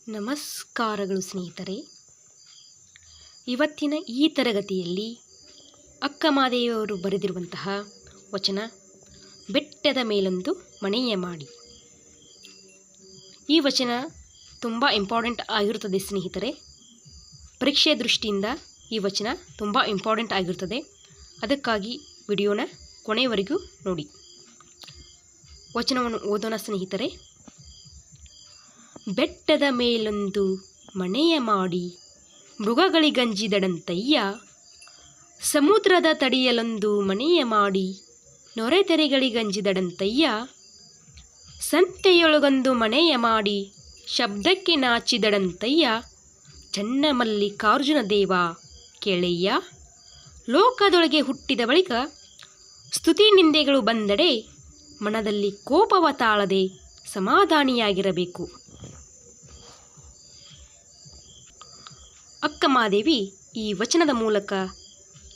ನಮಸ್ಕಾರಗಳು ಸ್ನೇಹಿತರೆ. ಇವತ್ತಿನ ಈ ತರಗತಿಯಲ್ಲಿ ಅಕ್ಕಮಹಾದೇವಿಯವರು ಬರೆದಿರುವಂತಹ ವಚನ ಬೆಟ್ಟದ ಮೇಲೊಂದು ಮನೆಯ ಮಾಡಿ. ಈ ವಚನ ತುಂಬ ಇಂಪಾರ್ಟೆಂಟ್ ಆಗಿರುತ್ತದೆ ಸ್ನೇಹಿತರೆ. ಪರೀಕ್ಷೆ ದೃಷ್ಟಿಯಿಂದ ಈ ವಚನ ತುಂಬ ಇಂಪಾರ್ಟೆಂಟ್ ಆಗಿರುತ್ತದೆ. ಅದಕ್ಕಾಗಿ ವಿಡಿಯೋನ ಕೊನೆಯವರೆಗೂ ನೋಡಿ. ವಚನವನ್ನು ಓದೋಣ ಸ್ನೇಹಿತರೆ. ಬೆಟ್ಟದ ಮೇಲೊಂದು ಮನೆಯ ಮಾಡಿ ಮೃಗಗಳಿಗಂಜಿದಡಂತಯ್ಯ, ಸಮುದ್ರದ ತಡಿಯಲೊಂದು ಮನೆಯ ಮಾಡಿ ನೊರೆತೆರೆಗಳಿಗಂಜಿದಡಂತಯ್ಯ, ಸಂತೆಯೊಳಗೊಂದು ಮನೆಯ ಮಾಡಿ ಶಬ್ದಕ್ಕೆ ನಾಚಿದಡಂತಯ್ಯ, ಚನ್ನಮಲ್ಲಿಕಾರ್ಜುನ ದೇವ ಕೇಳಯ್ಯ, ಲೋಕದೊಳಗೆ ಹುಟ್ಟಿದ ಬಳಿಕ ಸ್ತುತಿ ನಿಂದೆಗಳು ಬಂದಡೆ ಮನದಲ್ಲಿ ಕೋಪವ ತಾಳದೆ ಸಮಾಧಾನಿಯಾಗಿರಬೇಕು. ಅಕ್ಕಮಹಾದೇವಿ ಈ ವಚನದ ಮೂಲಕ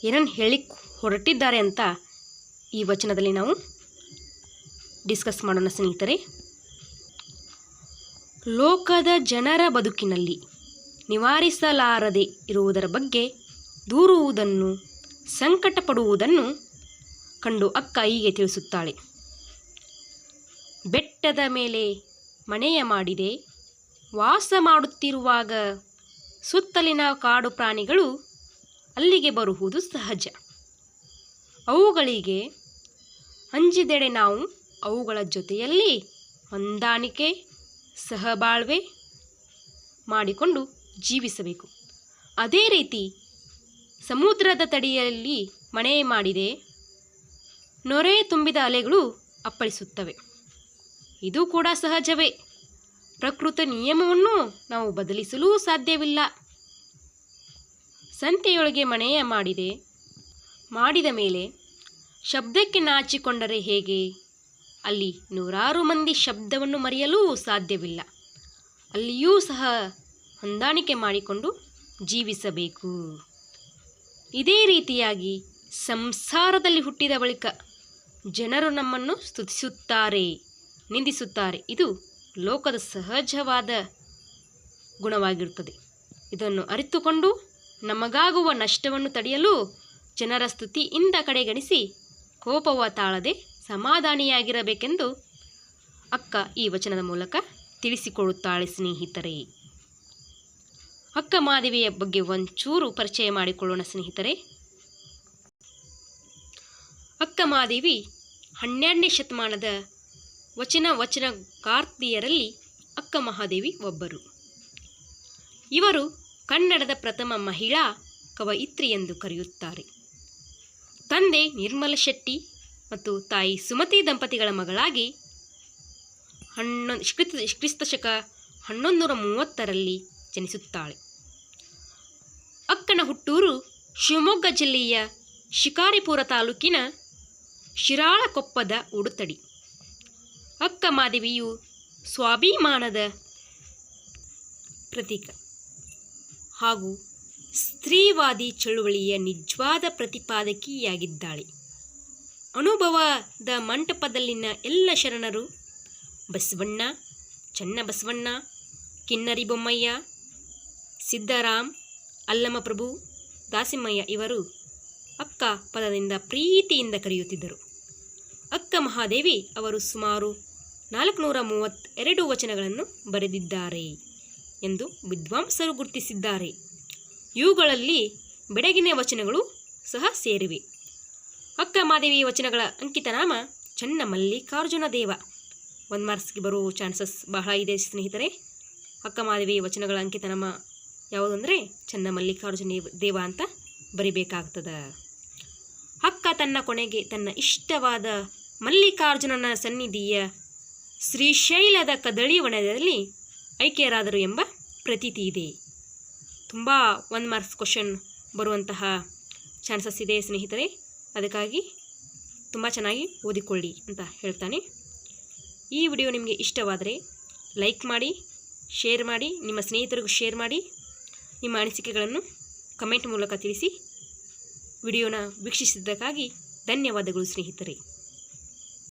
ಏನನ್ನು ಹೇಳಿಕ್ಕೆ ಹೊರಟಿದ್ದಾರೆ ಅಂತ ಈ ವಚನದಲ್ಲಿ ನಾವು ಡಿಸ್ಕಸ್ ಮಾಡೋಣ ಸ್ನೇಹಿತರೆ. ಲೋಕದ ಜನರ ಬದುಕಿನಲ್ಲಿ ನಿವಾರಿಸಲಾರದೆ ಇರುವುದರ ಬಗ್ಗೆ ದೂರುವುದನ್ನು, ಸಂಕಟ ಪಡುವುದನ್ನು ಕಂಡು ಅಕ್ಕ ಹೀಗೆ ತಿಳಿಸುತ್ತಾಳೆ. ಬೆಟ್ಟದ ಮೇಲೆ ಮನೆಯ ಮಾಡಿದೆ, ವಾಸ ಮಾಡುತ್ತಿರುವಾಗ ಸುತ್ತಲಿನ ಕಾಡು ಪ್ರಾಣಿಗಳು ಅಲ್ಲಿಗೆ ಬರುವುದು ಸಹಜ. ಅವುಗಳಿಗೆ ಅಂಜಿದೆಡೆ ನಾವು ಅವುಗಳ ಜೊತೆಯಲ್ಲಿ ಹೊಂದಾಣಿಕೆ, ಸಹಬಾಳ್ವೆ ಮಾಡಿಕೊಂಡು ಜೀವಿಸಬೇಕು. ಅದೇ ರೀತಿ ಸಮುದ್ರದ ತಡಿಯಲ್ಲಿ ಮನೆ ಮಾಡಿದೆ, ನೊರೆ ತುಂಬಿದ ಅಲೆಗಳು ಅಪ್ಪಳಿಸುತ್ತವೆ. ಇದು ಕೂಡ ಸಹಜವೇ. ಪ್ರಕೃತಿ ನಿಯಮವನ್ನು ನಾವು ಬದಲಿಸಲೂ ಸಾಧ್ಯವಿಲ್ಲ. ಸಂತೆಯೊಳಗೆ ಮನೆಯ ಮಾಡಿದ ಮೇಲೆ ಶಬ್ದಕ್ಕೆ ನಾಚಿಕೊಂಡರೆ ಹೇಗೆ? ಅಲ್ಲಿ ನೂರಾರು ಮಂದಿ ಶಬ್ದವನ್ನು ಮರೆಯಲೂ ಸಾಧ್ಯವಿಲ್ಲ. ಅಲ್ಲಿಯೂ ಸಹ ಹೊಂದಾಣಿಕೆ ಮಾಡಿಕೊಂಡು ಜೀವಿಸಬೇಕು. ಇದೇ ರೀತಿಯಾಗಿ ಸಂಸಾರದಲ್ಲಿ ಹುಟ್ಟಿದ ಬಳಿಕ ಜನರು ನಮ್ಮನ್ನು ಸ್ತುತಿಸುತ್ತಾರೆ, ನಿಂದಿಸುತ್ತಾರೆ. ಇದು ಲೋಕದ ಸಹಜವಾದ ಗುಣವಾಗಿರುತ್ತದೆ. ಇದನ್ನು ಅರಿತುಕೊಂಡು ನಮಗಾಗುವ ನಷ್ಟವನ್ನು ತಡೆಯಲು ಜನರ ಸ್ತುತಿಯಿಂದ ಕಡೆಗಣಿಸಿ ಕೋಪವ ತಾಳದೆ ಸಮಾಧಾನಿಯಾಗಿರಬೇಕೆಂದು ಅಕ್ಕ ಈ ವಚನದ ಮೂಲಕ ತಿಳಿಸಿಕೊಡುತ್ತಾಳೆ ಸ್ನೇಹಿತರೆ. ಅಕ್ಕಮಹಾದೇವಿಯ ಬಗ್ಗೆ ಒಂಚೂರು ಪರಿಚಯ ಮಾಡಿಕೊಳ್ಳೋಣ ಸ್ನೇಹಿತರೆ. ಅಕ್ಕಮಹಾದೇವಿ 12ನೇ ಶತಮಾನದ ವಚನಕಾರ್ತಿಯರಲ್ಲಿ ಅಕ್ಕಮಹಾದೇವಿ ಒಬ್ಬರು. ಇವರು ಕನ್ನಡದ ಪ್ರಥಮ ಮಹಿಳಾ ಕವಯಿತ್ರಿ ಎಂದು ಕರೆಯುತ್ತಾರೆ. ತಂದೆ ನಿರ್ಮಲ ಶೆಟ್ಟಿ ಮತ್ತು ತಾಯಿ ಸುಮತಿ ದಂಪತಿಗಳ ಮಗಳಾಗಿ ಕ್ರಿಸ್ತಶಕ 1130ರಲ್ಲಿ ಜನಿಸುತ್ತಾಳೆ. ಅಕ್ಕನ ಹುಟ್ಟೂರು ಶಿವಮೊಗ್ಗ ಜಿಲ್ಲೆಯ ಶಿಕಾರಿಪುರ ತಾಲೂಕಿನ ಶಿರಾಳಕೊಪ್ಪದ ಉಡುತಡಿ. ಅಕ್ಕಮಹಾದೇವಿಯು ಸ್ವಾಭಿಮಾನದ ಪ್ರತೀಕ ಹಾಗೂ ಸ್ತ್ರೀವಾದಿ ಚಳುವಳಿಯ ನಿಜವಾದ ಪ್ರತಿಪಾದಕಿಯಾಗಿದ್ದಾಳೆ. ಅನುಭವದ ಮಂಟಪದಲ್ಲಿನ ಎಲ್ಲ ಶರಣರು ಬಸವಣ್ಣ, ಚನ್ನಬಸವಣ್ಣ, ಕಿನ್ನರಿ ಬೊಮ್ಮಯ್ಯ, ಸಿದ್ದರಾಮ್, ಅಲ್ಲಮಪ್ರಭು, ದಾಸಿಮಯ್ಯ ಇವರು ಅಕ್ಕ ಪದದಿಂದ ಪ್ರೀತಿಯಿಂದ ಕರೆಯುತ್ತಿದ್ದರು. ಅಕ್ಕಮಹಾದೇವಿ ಅವರು ಸುಮಾರು 432 ವಚನಗಳನ್ನು ಬರೆದಿದ್ದಾರೆ ಎಂದು ವಿದ್ವಾಂಸರು ಗುರುತಿಸಿದ್ದಾರೆ. ಇವುಗಳಲ್ಲಿ ಬೆಡಗಿನ ವಚನಗಳು ಸಹ ಸೇರಿವೆ. ಅಕ್ಕಮಹಾದೇವಿ ವಚನಗಳ ಅಂಕಿತನಾಮ ಚನ್ನಮಲ್ಲಿಕಾರ್ಜುನ ದೇವ. 1 ಮಾರ್ಕ್ಸ್ಗೆ ಬರುವ ಚಾನ್ಸಸ್ ಬಹಳ ಇದೆ ಸ್ನೇಹಿತರೆ. ಅಕ್ಕಮಹಾದೇವಿ ವಚನಗಳ ಅಂಕಿತನಾಮ ಯಾವುದಂದರೆ ಚನ್ನಮಲ್ಲಿಕಾರ್ಜುನ ದೇವ ಅಂತ ಬರಿಬೇಕಾಗ್ತದೆ. ಅಕ್ಕ ತನ್ನ ಕೊನೆಗೆ ತನ್ನ ಇಷ್ಟವಾದ ಮಲ್ಲಿಕಾರ್ಜುನನ ಸನ್ನಿಧಿಯ ಶ್ರೀಶೈಲದ ಕದಳಿ ವನದಲ್ಲಿ ಐಕ್ಯರಾದರು ಎಂಬ ಪ್ರತೀತಿ ಇದೆ. ತುಂಬ 1 ಮಾರ್ಕ್ಸ್ ಕ್ವಶನ್ ಬರುವಂತಹ ಚಾನ್ಸಸ್ ಇದೆ ಸ್ನೇಹಿತರೆ. ಅದಕ್ಕಾಗಿ ತುಂಬ ಚೆನ್ನಾಗಿ ಓದಿಕೊಳ್ಳಿ ಅಂತ ಹೇಳ್ತಾನೆ. ಈ ವಿಡಿಯೋ ನಿಮಗೆ ಇಷ್ಟವಾದರೆ ಲೈಕ್ ಮಾಡಿ, ಶೇರ್ ಮಾಡಿ, ನಿಮ್ಮ ಸ್ನೇಹಿತರಿಗೂ ಶೇರ್ ಮಾಡಿ. ನಿಮ್ಮ ಅನಿಸಿಕೆಗಳನ್ನು ಕಮೆಂಟ್ ಮೂಲಕ ತಿಳಿಸಿ. ವಿಡಿಯೋನ ವೀಕ್ಷಿಸಿದ್ದಕ್ಕಾಗಿ ಧನ್ಯವಾದಗಳು ಸ್ನೇಹಿತರೆ.